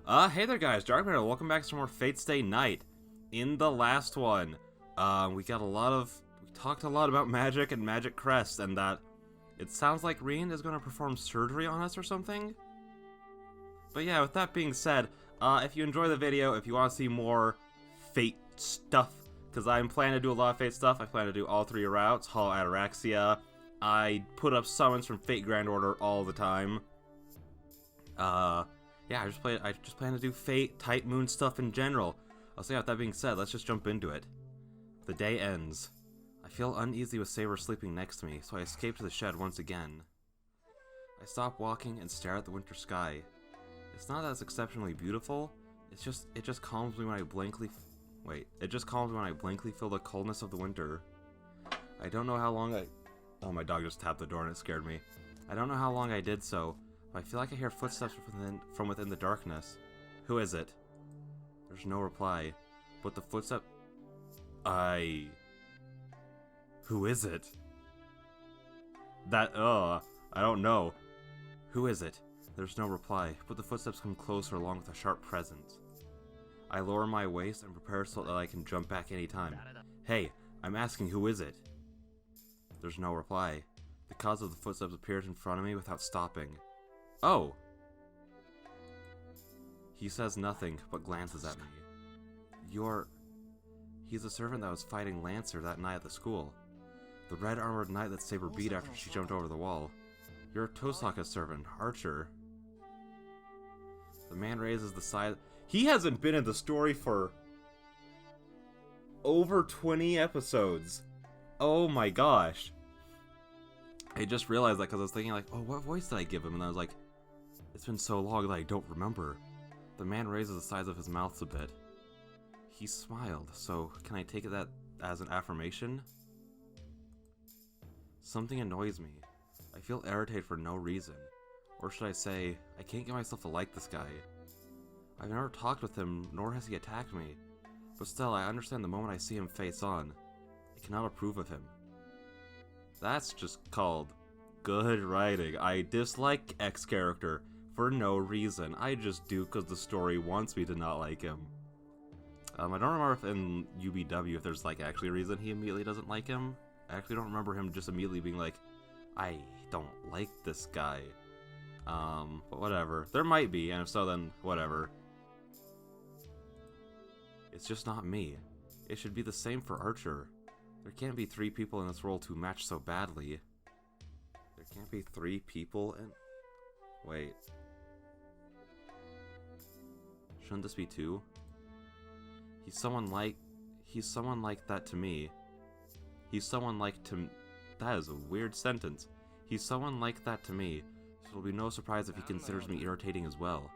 Hey there guys, Darkman, welcome back to some more Fate Stay Night. In the last one, we talked a lot about magic and Magic Crest, and that it sounds like Reen is going to perform surgery on us or something? But yeah, with that being said, if you enjoy the video, if you want to see more Fate stuff, because I'm planning to do a lot of Fate stuff, I plan to do all three routes, Hall Ataraxia, I put up summons from Fate Grand Order all the time. Yeah, I just plan to do Fate, Type Moon stuff in general. So yeah, with that being said, let's just jump into it. The day ends. I feel uneasy with Saber sleeping next to me, so I escape to the shed once again. I stop walking and stare at the winter sky. It's not that it's exceptionally beautiful, it just calms me when I blankly feel the coldness of the winter. I don't know how long Oh, my dog just tapped the door and it scared me. I don't know how long I did so, but I feel like I hear footsteps from within the darkness. Who is it? There's no reply, but the footstep... Who is it? I don't know. Who is it? There's no reply, but the footsteps come closer along with a sharp presence. I lower my waist and prepare so that I can jump back anytime. Hey, I'm asking, who is it? There's no reply. The cause of the footsteps appears in front of me without stopping. Oh! He says nothing, but glances at me. He's a servant that was fighting Lancer that night at the school. The red-armored knight that Saber beat after she jumped over the wall. You're Tosaka's servant, Archer. The man raises the side... He hasn't been in the story for... over 20 episodes. Oh my gosh. I just realized that because I was thinking like, oh, what voice did I give him? And I was like, it's been so long that I don't remember. The man raises the sides of his mouth a bit. He smiled, so can I take it that as an affirmation? Something annoys me. I feel irritated for no reason. Or should I say, I can't get myself to like this guy. I've never talked with him, nor has he attacked me. But still, I understand the moment I see him face on. I cannot approve of him. That's just called good writing. I dislike X character for no reason. I just do because the story wants me to not like him. I don't remember if in UBW if there's like actually a reason he immediately doesn't like him. I actually don't remember him just immediately being like, I don't like this guy. But whatever. There might be, and if so, then whatever. It's just not me. It should be the same for Archer. There can't be 3 people in this world who match so badly. There can't be 3 people in... Wait. Shouldn't this be 2? He's someone like that to me. That is a weird sentence. He's someone like that to me, so it'll be no surprise if he considers me irritating as well.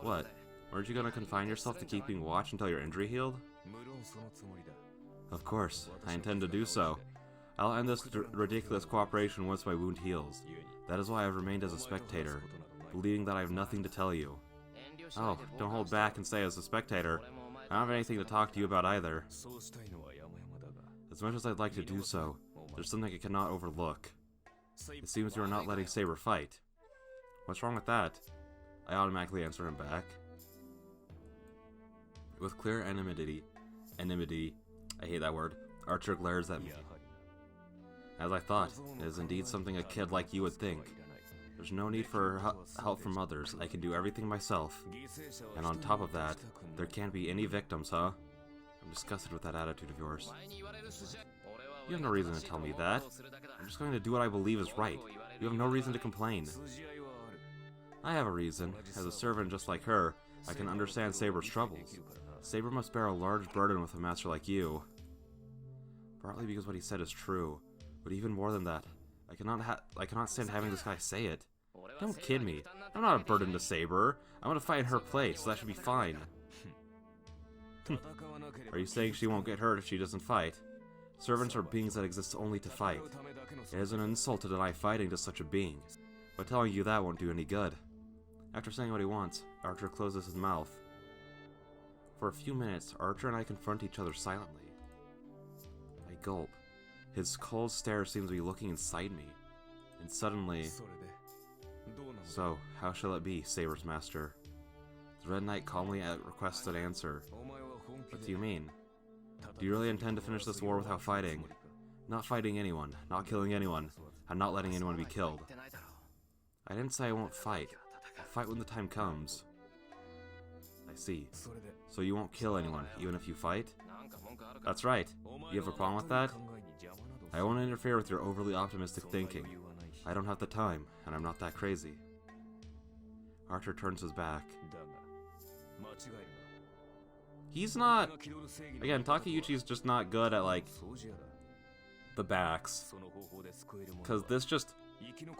What? Aren't you gonna confine yourself to keeping watch until your injury healed? Of course, I intend to do so. I'll end this ridiculous cooperation once my wound heals. That is why I've remained as a spectator, believing that I have nothing to tell you. Oh, don't hold back and say as a spectator. I don't have anything to talk to you about either. As much as I'd like to do so, there's something I cannot overlook. It seems you are not letting Saber fight. What's wrong with that? I automatically answer him back. With clear enmity, I hate that word, Archer glares at me. As I thought, it is indeed something a kid like you would think. There's no need for help from others, I can do everything myself. And on top of that, there can't be any victims, huh? I'm disgusted with that attitude of yours. You have no reason to tell me that. I'm just going to do what I believe is right. You have no reason to complain. I have a reason. As a servant just like her, I can understand Saber's troubles. Saber must bear a large burden with a master like you. Partly because what he said is true, but even more than that, I cannot stand having this guy say it. Don't kid me. I'm not a burden to Saber. I'm gonna fight in her place, so that should be fine. Are you saying she won't get hurt if she doesn't fight? Servants are beings that exist only to fight. It is an insult to deny fighting to such a being, but telling you that won't do any good. After saying what he wants, Archer closes his mouth. For a few minutes, Archer and I confront each other silently. I gulp. His cold stare seems to be looking inside me, and suddenly... So, how shall it be, Saber's master? The Red Knight calmly requests an answer. What do you mean? Do you really intend to finish this war without fighting? Not fighting anyone, not killing anyone, and not letting anyone be killed. I didn't say I won't fight. I'll fight when the time comes. I see. So you won't kill anyone, even if you fight? That's right. You have a problem with that? I won't interfere with your overly optimistic thinking. I don't have the time, and I'm not that crazy. Archer turns his back. He's not... Again, Takeuchi's just not good at, like, the backs. Because this just...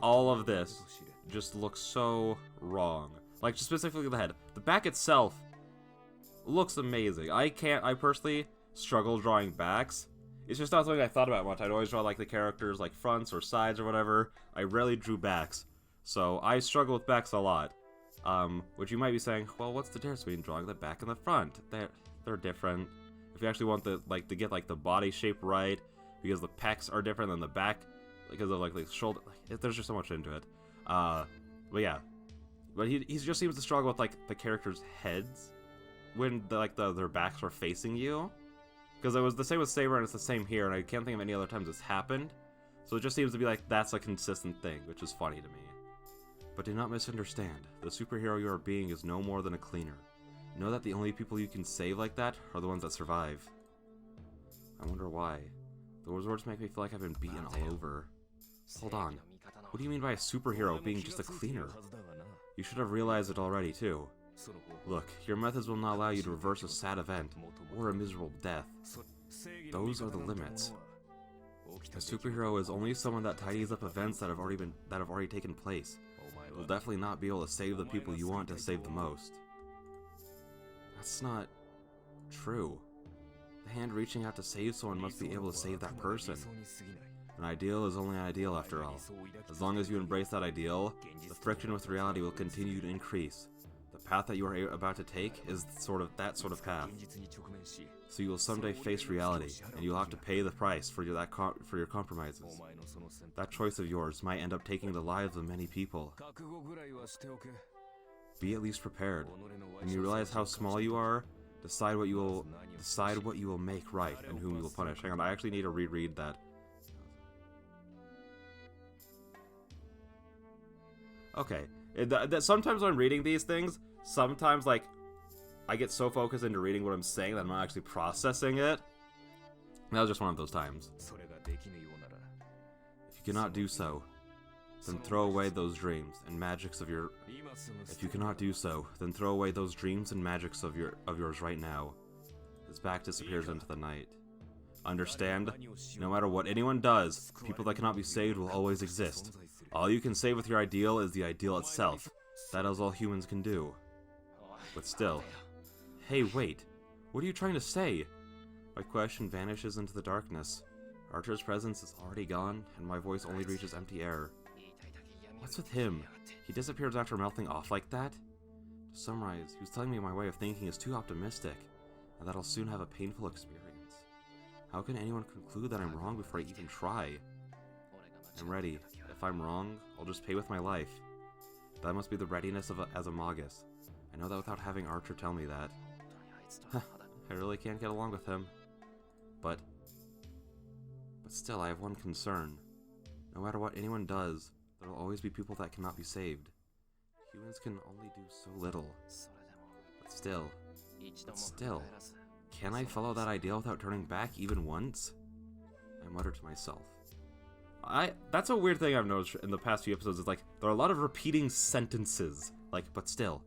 All of this just looks so wrong. Like, just specifically the head. The back itself looks amazing. I personally struggle drawing backs. It's just not something I thought about much. I'd always draw, like, the characters, like, fronts or sides or whatever. I rarely drew backs. So, I struggle with backs a lot. Which you might be saying, well, what's the difference between drawing the back and the front? They're different. If you actually want the, like, to get, like, the body shape right, because the pecs are different than the back, because of, like, the shoulder, like, there's just so much into it. But yeah. But he just seems to struggle with, like, the characters' heads when, their backs are facing you. Because it was the same with Saber, and it's the same here, and I can't think of any other times it's happened. So it just seems to be like, that's a consistent thing, which is funny to me. But do not misunderstand. The superhero you are being is no more than a cleaner. Know that the only people you can save like that are the ones that survive. I wonder why. Those words make me feel like I've been beaten all over. Hold on. What do you mean by a superhero being just a cleaner? You should have realized it already, too. Look, your methods will not allow you to reverse a sad event, or a miserable death. Those are the limits. A superhero is only someone that tidies up events that have already taken place. You'll definitely not be able to save the people you want to save the most. That's not true. The hand reaching out to save someone must be able to save that person. An ideal is only an ideal after all. As long as you embrace that ideal, the friction with reality will continue to increase. The path that you are about to take is that sort of path. So you will someday face reality, and you'll have to pay the price for your compromises. That choice of yours might end up taking the lives of many people. Be at least prepared. When you realize how small you are, decide what you will make right and whom you will punish. Hang on, I actually need to reread that. Okay. Sometimes when I'm reading these things, sometimes, like, I get so focused into reading what I'm saying that I'm not actually processing it. That was just one of those times. If you cannot do so, then throw away those dreams and magics of your... If you cannot do so, then throw away those dreams and magics of yours right now. His back disappears into the night. Understand? No matter what anyone does, people that cannot be saved will always exist. All you can save with your ideal is the ideal itself. That is all humans can do. But still... Hey, wait. What are you trying to say? My question vanishes into the darkness. Archer's presence is already gone, and my voice only reaches empty air. What's with him? He disappears after melting off like that? To summarize, he was telling me my way of thinking is too optimistic, and that I'll soon have a painful experience. How can anyone conclude that I'm wrong before I even try? I'm ready. If I'm wrong, I'll just pay with my life. That must be the readiness as a Magus. I know that without having Archer tell me that. I really can't get along with him. But still, I have one concern. No matter what anyone does, there will always be people that cannot be saved. Humans can only do so little. But still, can I follow that ideal without turning back even once? I mutter to myself. That's a weird thing I've noticed in the past few episodes, is like, there are a lot of repeating sentences. Like, but still.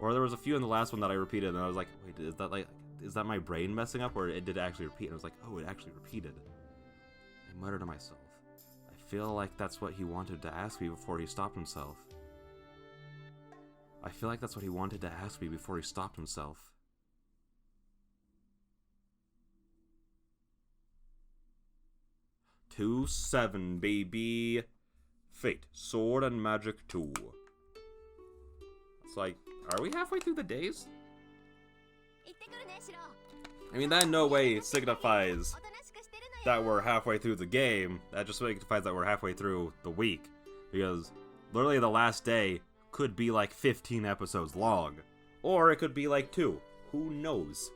Or there was a few in the last one that I repeated, and I was like, wait, is that my brain messing up, or did it actually repeat? And I was like, oh, it actually repeated. I mutter to myself. I feel like that's what he wanted to ask me before he stopped himself. I feel like that's what he wanted to ask me before he stopped himself. Two 7, baby. Fate, Sword and Magic 2. It's like, are we halfway through the days? I mean, that in no way signifies that we're halfway through the game. That just signifies that we're halfway through the week. Because literally the last day could be like 15 episodes long. Or it could be like 2. Who knows?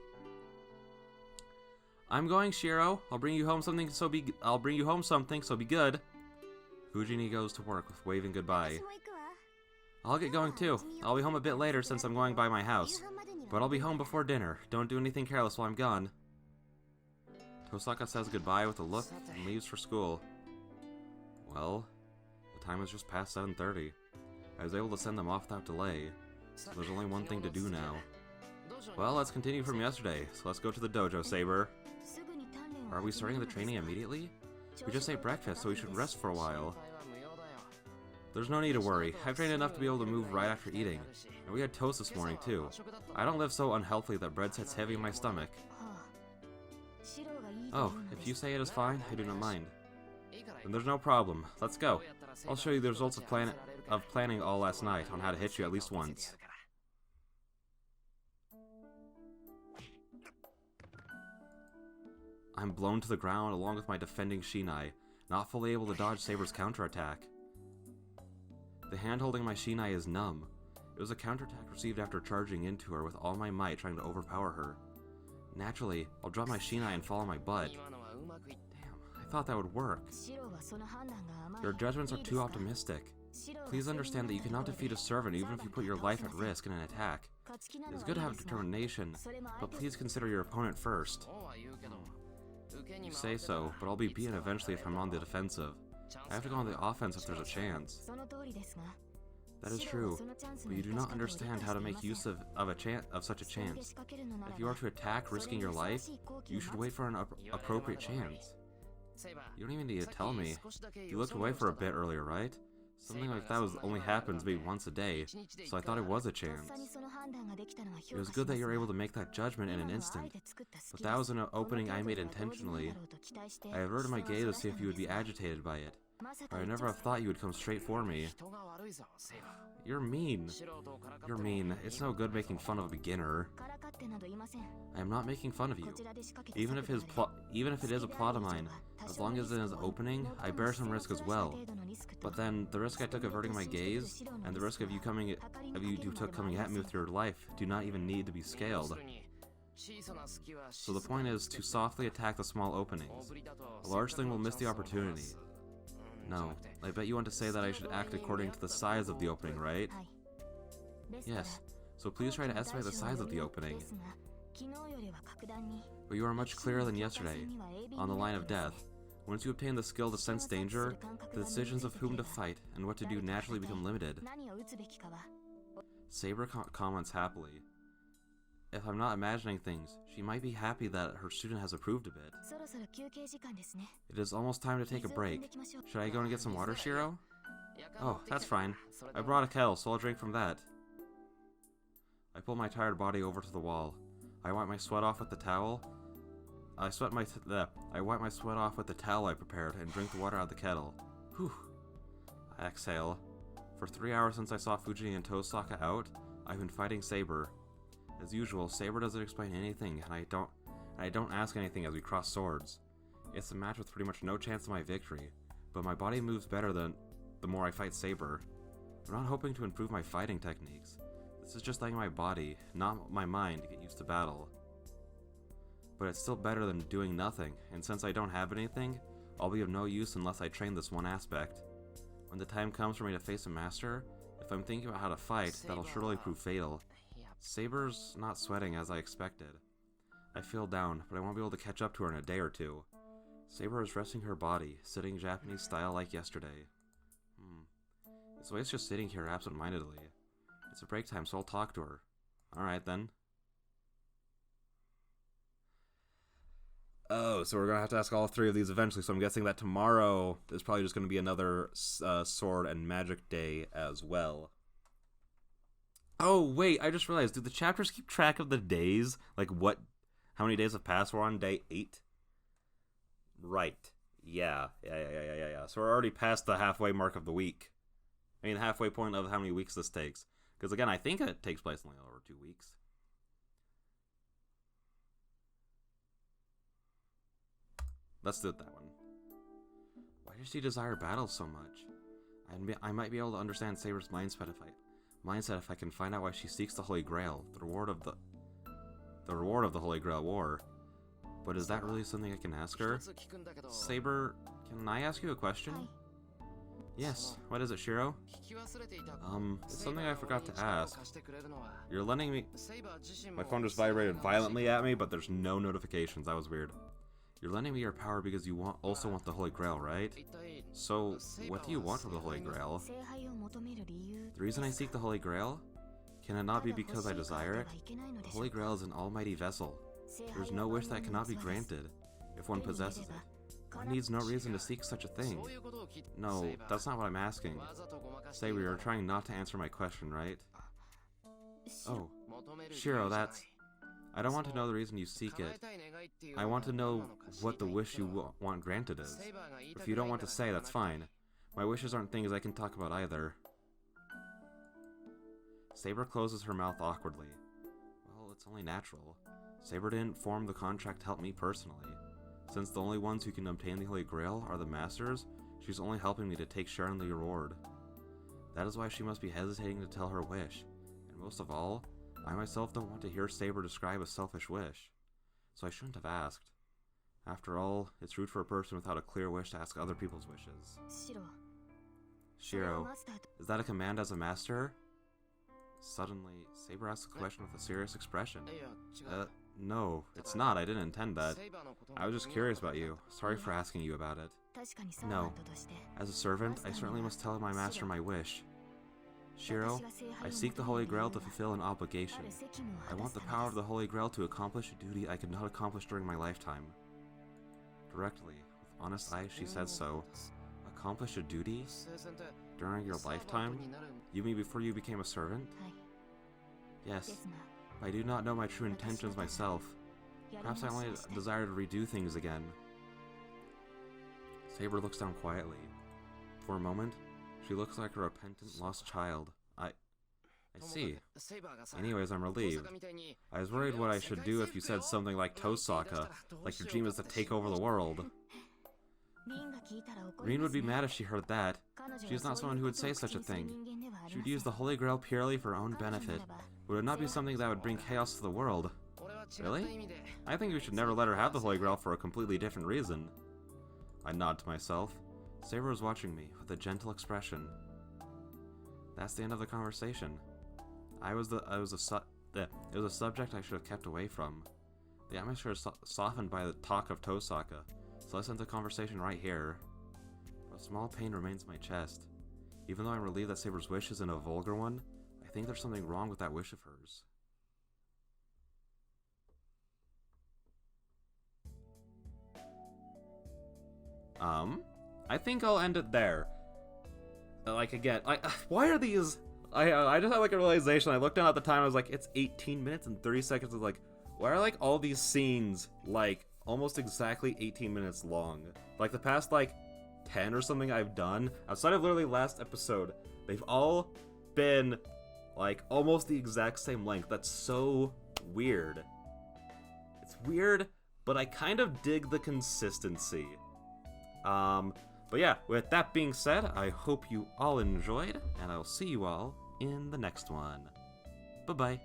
I'm going, Shiro. I'll bring you home something, so be good. Fujini goes to work with waving goodbye. I'll get going too. I'll be home a bit later since I'm going by my house. But I'll be home before dinner. Don't do anything careless while I'm gone. Tosaka says goodbye with a look and leaves for school. Well, the time is just past 7:30. I was able to send them off without delay. So there's only one thing to do now. Well, let's continue from yesterday. So let's go to the dojo, Saber. Are we starting the training immediately? We just ate breakfast, so we should rest for a while. There's no need to worry. I've trained enough to be able to move right after eating. And we had toast this morning, too. I don't live so unhealthily that bread sits heavy in my stomach. Oh, if you say it is fine, I do not mind. Then there's no problem. Let's go. I'll show you the results of planning all last night on how to hit you at least once. I'm blown to the ground along with my defending Shinai, not fully able to dodge Saber's counterattack. The hand holding my Shinai is numb. It was a counterattack received after charging into her with all my might trying to overpower her. Naturally, I'll drop my Shinai and fall on my butt. Damn, I thought that would work. Your judgments are too optimistic. Please understand that you cannot defeat a servant even if you put your life at risk in an attack. It is good to have determination, but please consider your opponent first. You say so, but I'll be beaten eventually if I'm on the defensive. I have to go on the offense if there's a chance. That is true, but you do not understand how to make use of such a chance. If you are to attack risking your life, you should wait for an appropriate chance. You don't even need to tell me. You looked away for a bit earlier, right? Something like that only happens maybe once a day, so I thought it was a chance. It was good that you were able to make that judgment in an instant, but that was an opening I made intentionally. I averted my gaze to see if you would be agitated by it, but I never have thought you would come straight for me. You're mean. You're mean. It's no good making fun of a beginner. I am not making fun of you. Even if it is a plot of mine, as long as it is opening, I bear some risk as well. But then, the risk I took averting my gaze, and the risk of you coming at me with your life do not even need to be scaled. So the point is to softly attack the small openings. A large thing will miss the opportunity. No, I bet you want to say that I should act according to the size of the opening, right? Yes, so please try to estimate the size of the opening. But you are much clearer than yesterday, on the line of death. Once you obtain the skill to sense danger, the decisions of whom to fight and what to do naturally become limited. Saber comments happily. If I'm not imagining things, she might be happy that her student has improved a bit. It is almost time to take a break. Should I go and get some water, Shiro? Oh, that's fine. I brought a kettle, so I'll drink from that. I pull my tired body over to the wall. I wipe my sweat off with the towel. I wipe my sweat off with the towel I prepared and drink the water out of the kettle. Whew. I exhale. For 3 hours since I saw Fujini and Tosaka out, I've been fighting Saber. As usual, Saber doesn't explain anything, and I don't ask anything as we cross swords. It's a match with pretty much no chance of my victory, but my body moves better the more I fight Saber. I'm not hoping to improve my fighting techniques. This is just letting my body, not my mind, get used to battle. But it's still better than doing nothing, and since I don't have anything, I'll be of no use unless I train this one aspect. When the time comes for me to face a master, if I'm thinking about how to fight, that'll surely prove fatal. Saber's not sweating as I expected. I feel down, but I won't be able to catch up to her in a day or two. Saber is resting her body, sitting Japanese style like yesterday. His wife's just sitting here absent-mindedly. It's a break time, so I'll talk to her. Alright then. Oh, so we're gonna have to ask all 3 of these eventually, so I'm guessing that tomorrow is probably just gonna be another sword and magic day as well. Oh, wait, I just realized, do the chapters keep track of the days? Like, how many days have passed? We're on day 8? Right. Yeah. So we're already past the halfway mark of the week. I mean, halfway point of how many weeks this takes. Because, again, I think it takes place in like over 2 weeks. Let's do it that one. Why does she desire battle so much? I might be able to understand Saber's mind sped fight, Mine said if I can find out why she seeks the Holy Grail, the reward of the Holy Grail War. But is that really something I can ask her? Saber, can I ask you a question? Yes, what is it, Shiro? It's something I forgot to ask. You're lending me... My phone just vibrated violently at me, but there's no notifications. That was weird. You're lending me your power because you also want the Holy Grail, right? So, what do you want from the Holy Grail? The reason I seek the Holy Grail? Can it not be because I desire it? The Holy Grail is an almighty vessel. There's no wish that cannot be granted if one possesses it. One needs no reason to seek such a thing. No, that's not what I'm asking. Saber, you're trying not to answer my question, right? Oh, Shiro, that's... I don't want to know the reason you seek it. I want to know what the wish you want granted is. If you don't want to say, that's fine. My wishes aren't things I can talk about either. Saber closes her mouth awkwardly. Well, it's only natural. Saber didn't form the contract to help me personally. Since the only ones who can obtain the Holy Grail are the Masters, she's only helping me to take share in the reward. That is why she must be hesitating to tell her wish. And most of all, I myself don't want to hear Saber describe a selfish wish. So I shouldn't have asked. After all, it's rude for a person without a clear wish to ask other people's wishes. Shiro, is that a command as a master? Suddenly, Saber asks a question with a serious expression. No, it's not. I didn't intend that. I was just curious about you. Sorry for asking you about it. No. As a servant, I certainly must tell my master my wish. Shiro, I seek the Holy Grail to fulfill an obligation. I want the power of the Holy Grail to accomplish a duty I could not accomplish during my lifetime. Directly, with honest eyes, she said so. Accomplish a duty? During your lifetime? You mean before you became a servant? Yes. I do not know my true intentions myself. Perhaps I only desire to redo things again. Saber looks down quietly. For a moment, she looks like a repentant, lost child. I see. Anyways, I'm relieved. I was worried what I should do if you said something like Tosaka, like your dream is to take over the world. Rin would be mad if she heard that. She is not someone who would say such a thing. She would use the Holy Grail purely for her own benefit. It would not be something that would bring chaos to the world. Really? I think we should never let her have the Holy Grail for a completely different reason. I nod to myself. Saber was watching me with a gentle expression. That's the end of the conversation. It was a subject I should have kept away from. The atmosphere is softened by the talk of Tosaka, so let's end the conversation right here. A small pain remains in my chest. Even though I'm relieved that Saber's wish isn't a vulgar one, I think there's something wrong with that wish of hers. I think I'll end it there. Like, again, why are these... I just had, like, a realization. I looked down at the time, I was like, it's 18 minutes and 30 seconds. I was like, why are, like, all these scenes, like, almost exactly 18 minutes long? Like, the past, like, 10 or something I've done, outside of literally last episode, they've all been, like, almost the exact same length. That's so weird. It's weird, but I kind of dig the consistency. But yeah, with that being said, I hope you all enjoyed, and I'll see you all in the next one. Bye-bye.